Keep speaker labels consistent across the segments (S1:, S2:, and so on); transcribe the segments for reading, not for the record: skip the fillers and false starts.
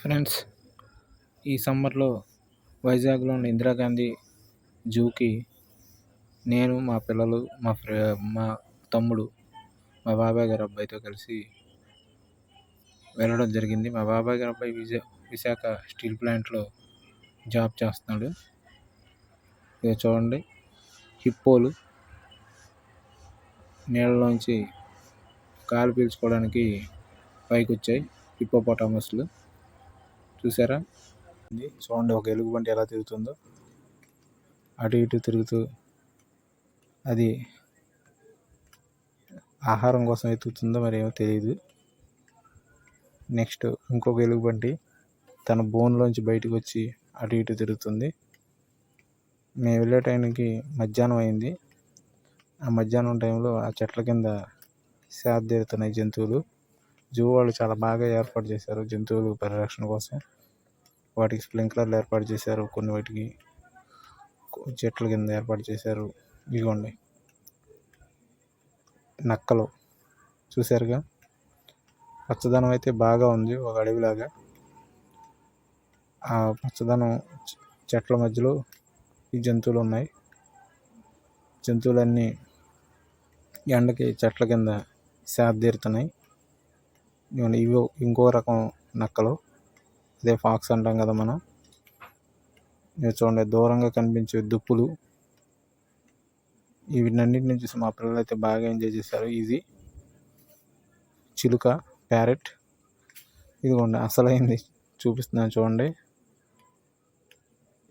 S1: Friends, ఈ సమ్మర్లో వైజాగ్లోని ఇందిరాగాంధీ జూకి నేను, మా పిల్లలు, మా తమ్ముడు, మా బాబాయ్ గారి అబ్బాయితో కలిసి వెళ్ళడం జరిగింది. మా బాబాయ్ గారి అబ్బాయి విశాఖ స్టీల్ ప్లాంట్లో జాబ్ చేస్తున్నాడు. ఇక చూడండి, హిప్పోలు నీళ్ళలోంచి గాలి పీల్చుకోవడానికి పైకి వచ్చాయి. హిప్పోపొటామస్లు చూసారా? చూడండి, ఒక ఎలుగుబంటి ఎలా తిరుగుతుందో, అటు ఇటు తిరుగుతూ అది ఆహారం కోసం వెతుకుతుందో మరి ఏమో తెలియదు. నెక్స్ట్ ఇంకొక ఎలుగుబంటి తన బోన్లోంచి బయటకు వచ్చి అటు ఇటు తిరుగుతుంది. మేము వెళ్ళే టైంకి మధ్యాహ్నం అయింది. ఆ మధ్యాహ్నం టైంలో ఆ చెట్ల కింద సేద తీరుతున్నాయి జంతువులు. జూ వాళ్ళు చాలా బాగా ఏర్పాటు చేశారు జంతువుల పరిరక్షణ కోసం. వాటికి స్ప్రింక్లర్లు ఏర్పాటు చేశారు, కొన్ని వాటికి చెట్ల కింద ఏర్పాటు చేశారు. ఇదిగోండి నక్కలు చూశారుగా, పచ్చదనం అయితే బాగా ఉంది, ఒక అడవిలాగా. ఆ పచ్చదనం చెట్ల మధ్యలో ఈ జంతువులు ఉన్నాయి. జంతువులన్నీ ఎండకి చెట్ల కింద సేద తీరుతున్నాయి. ఇవి ఇంకో రకం నక్కలు, అదే ఫాక్స్ అంటాం కదా మనం. మీరు చూడండి, దూరంగా కనిపించే దుప్పులు. వీటన్నిటిని చూసి మా పిల్లలు అయితే బాగా ఎంజాయ్ చేశారు. ఇది చిలుక, ప్యారెట్. ఇదిగోండి అసలైంది చూపిస్తున్నాను చూడండి.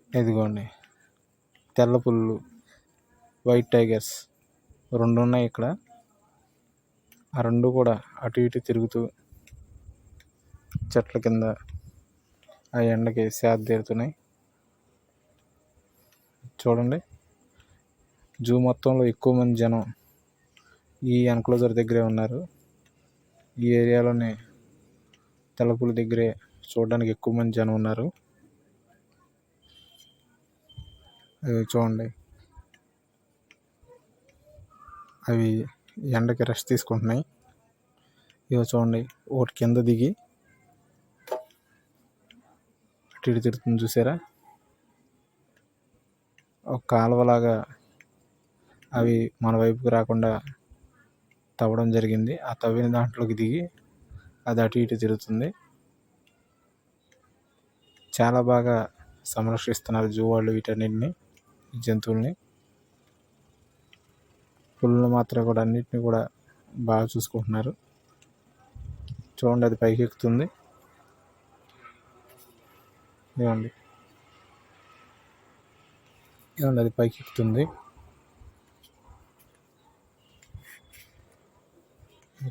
S1: ఇదిగోండి తెల్ల పుల్లు, వైట్ టైగర్స్ 2 ఉన్నాయి ఇక్కడ. ఆ 2 కూడా అటు ఇటు తిరుగుతూ చెట్ల కింద ఆ ఎండకి సేద తీరుతున్నాయి. చూడండి, జూ మొత్తంలో ఎక్కువ మంది జనం ఈ ఎన్క్లోజర్ దగ్గరే ఉన్నారు. ఈ ఏరియాలోనే తెల్లపులి దగ్గరే చూడడానికి ఎక్కువ మంది జనం ఉన్నారు. చూడండి, అవి ఎండకి రెస్ట్ తీసుకుంటున్నాయి. ఇవి చూడండి, ఒకటి కింద దిగి అటు ఇటు తిరుగుతుంది చూసారా? ఒక కాలువలాగా అవి మన వైపుకి రాకుండా తవ్వడం జరిగింది. ఆ తవ్విన దాంట్లోకి దిగి అది అటు ఇటు తిరుగుతుంది. చాలా బాగా సంరక్షిస్తున్నారు జూ వాళ్ళు వీటన్నిటిని, ఈ జంతువుల్ని. పులులు మాత్రం కూడా అన్నిటిని కూడా బాగా చూసుకుంటున్నారు. చూడండి, అది పైకి ఎక్కుతుంది. ఇవ్వండి అది పైకి ఎక్కుతుంది.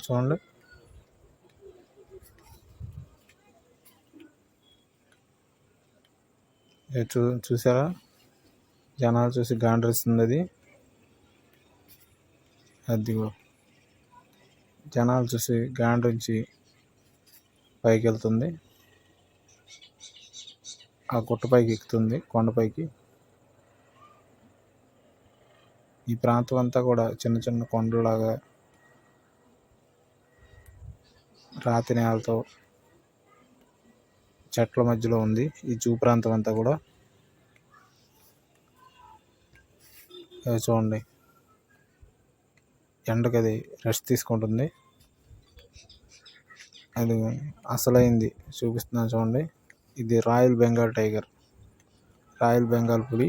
S1: చూడండి, చూసారా? జనాలు చూసి గాండ్రిస్తుంది అది. అదిగో జనాలు చూసి గాండ్రించి పైకి వెళ్తుంది. ఆ గుట్టపైకి ఎక్కుతుంది, కొండపైకి. ఈ ప్రాంతం అంతా కూడా చిన్న చిన్న కొండలాగా రాతి నేలతో చెట్ల మధ్యలో ఉంది ఈ జూ ప్రాంతం అంతా కూడా. చూడండి, ఎండకి అది రెస్ట్ తీసుకుంటుంది. అది అసలైంది చూపిస్తున్నాను చూడండి. ఇది royal Bengal tiger, royal Bengal పులి.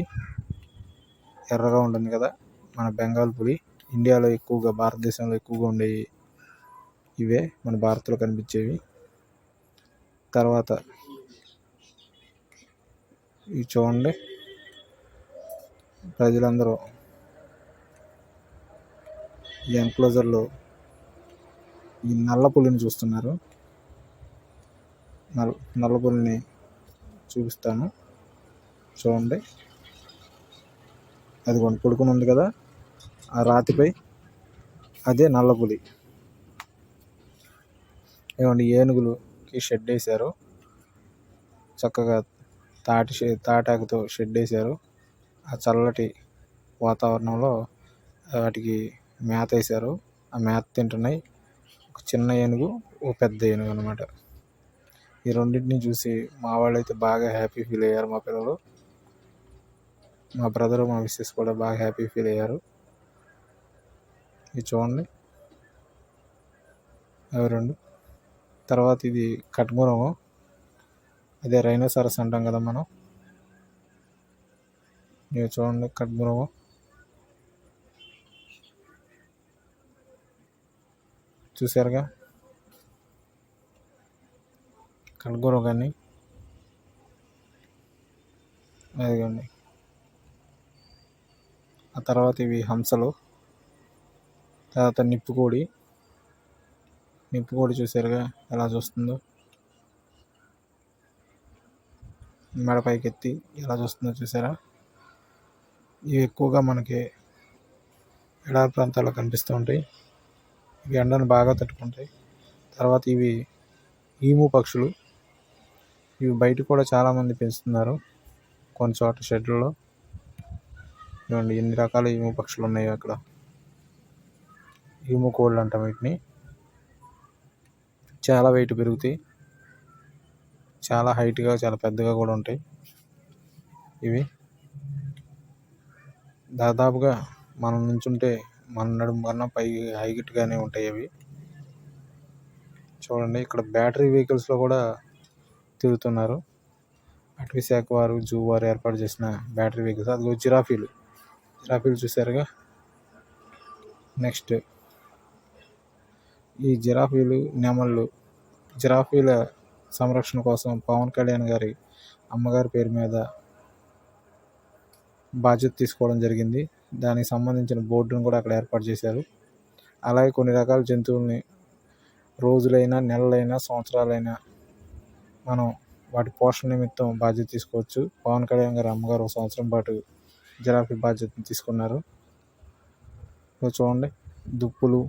S1: ఎర్రగా ఉంటుంది కదా మన బెంగాల్ పులి. ఇండియాలో ఎక్కువగా, భారతదేశంలో ఎక్కువగా ఉండేవి ఇవే, మన భారత్లో కనిపించేవి. తర్వాత ఇవి చూడండి, ప్రజలందరూ ఈ ఎన్క్లోజర్లో ఈ నల్ల పులిని చూస్తున్నారు. నల్ల పులిని చూపిస్తాను చూడండి. అది పడుకుని ఉంది కదా ఆ రాతిపై, అదే నల్ల పులి. ఏమండి, ఏనుగులకి షెడ్ వేశారు చక్కగా, తాటాకుతో షెడ్ వేశారు. ఆ చల్లటి వాతావరణంలో వాటికి మేత వేశారు. ఆ మేత తింటున్నాయి. ఒక చిన్న ఏనుగు, ఒక పెద్ద ఏనుగు అన్నమాట. ఈ రెండింటిని చూసి మా వాళ్ళైతే బాగా హ్యాపీ ఫీల్ అయ్యారు. మా పిల్లలు, మా బ్రదరు, మా మిస్సెస్ కూడా బాగా హ్యాపీ ఫీల్ అయ్యారు. ఇది చూడండి అవి రెండు. తర్వాత ఇది కట్మురము, అదే రైనోసారస్ అంటాం కదా మనం. ఇవి చూడండి కట్మురము. చూసారుగా కట్మురం కానీ. అదిగోండి. ఆ తర్వాత ఇవి హంసలు. తర్వాత నిప్పుకోడి చూసారుగా ఎలా చూస్తుందో, మెడ పైకి ఎత్తి ఎలా చూస్తుందో చూసారా. ఇవి ఎక్కువగా మనకి ఎడారి ప్రాంతాల్లో కనిపిస్తూ ఉంటాయి. ఇవి ఎండను బాగా తట్టుకుంటాయి. తర్వాత ఇవి ఈము పక్షులు. ఇవి బయట కూడా చాలామంది పెంచుతున్నారు కొన్ని చోట్ల షెడ్లలో. ఇవ్వండి ఎన్ని రకాల ఈము పక్షులు ఉన్నాయో అక్కడ. ఈము కోళ్ళు అంటాం వీటిని. చాలా వెయిట్ పెరుగుతాయి, చాలా హైట్గా, చాలా పెద్దగా కూడా ఉంటాయి. ఇవి దాదాపుగా మనం నుంచుంటే మన నడుము కన్నా పై హైట్గానే ఉంటాయి అవి. చూడండి ఇక్కడ బ్యాటరీ వెహికల్స్లో కూడా తిరుగుతున్నారు. అటవీ శాఖ వారు, జూ వారు ఏర్పాటు చేసిన బ్యాటరీ వెహికల్స్. అదిగో జిరాఫీలు చూసారుగా. నెక్స్ట్ ఈ జిరాఫీలు, నెమళ్ళు. జిరాఫీల సంరక్షణ కోసం పవన్ కళ్యాణ్ గారి అమ్మగారి పేరు మీద బాధ్యత తీసుకోవడం జరిగింది. దానికి సంబంధించిన బోర్డును కూడా అక్కడ ఏర్పాటు చేశారు. అలాగే కొన్ని రకాల జంతువుల్ని రోజులైనా, నెలలైనా, సంవత్సరాలైనా మనం వాటి పోషణ నిమిత్తం బాధ్యత తీసుకోవచ్చు. పవన్ కళ్యాణ్ గారి అమ్మగారు 1 సంవత్సరం పాటు జిరాఫీ బాధ్యతను తీసుకున్నారు. చూడండి దుప్పులు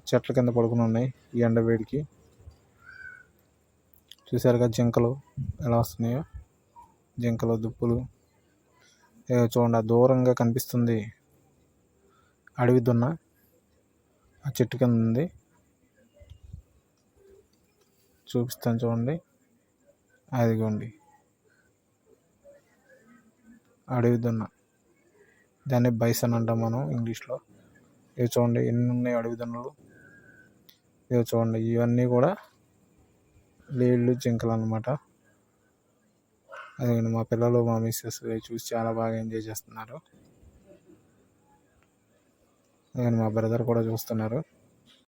S1: చెట్ల కింద పడుకుని ఉన్నాయి ఈ ఎండ వేడికి. చూసారుగా జింకలు ఎలా వస్తున్నాయో. జింకలు, దుప్పులు. చూడండి దూరంగా కనిపిస్తుంది అడవి దున్న, ఆ చెట్టు కింద ఉంది. చూపిస్తాను చూడండి. అదిగోండి అడవి దున్న, దాన్ని బైసన్ అంటాం మనం ఇంగ్లీష్లో. ఇవి చూడండి ఎన్ని ఉన్నాయి అడవి దున్నలు. ఇవి చూడండి ఇవన్నీ కూడా లేళ్ళు, జింకలు అన్నమాట. అదే మా పిల్లలు, మా మిస్సెస్ చూసి చాలా బాగా ఎంజాయ్ చేస్తున్నారు. అదే మా బ్రదర్ కూడా చూస్తున్నారు.